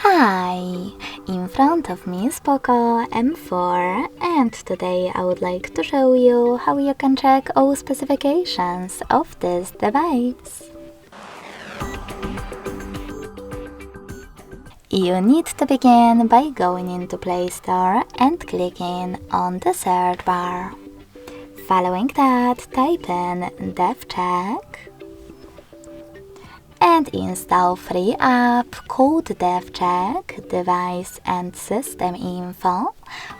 Hi! In front of me is POCO M4 and today I would like to show you how you can check all specifications of this device. You need to begin by going into Play Store and clicking on the search bar. Following that, type in DevCheck and install free app called DevCheck Device and System Info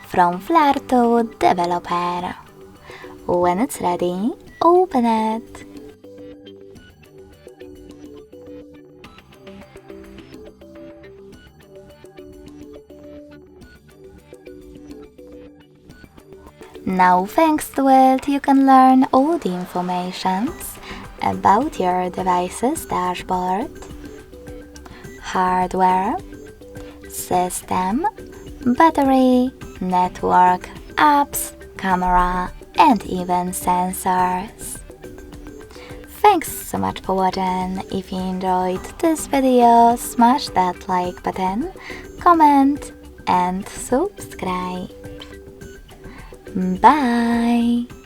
from to Developer. When it's ready, open it. Now, thanks to it, you can learn all the information about your device's dashboard, hardware, system, battery, network, apps, camera, and even sensors. Thanks so much for watching. If you enjoyed this video, smash that like button, comment, and subscribe. Bye!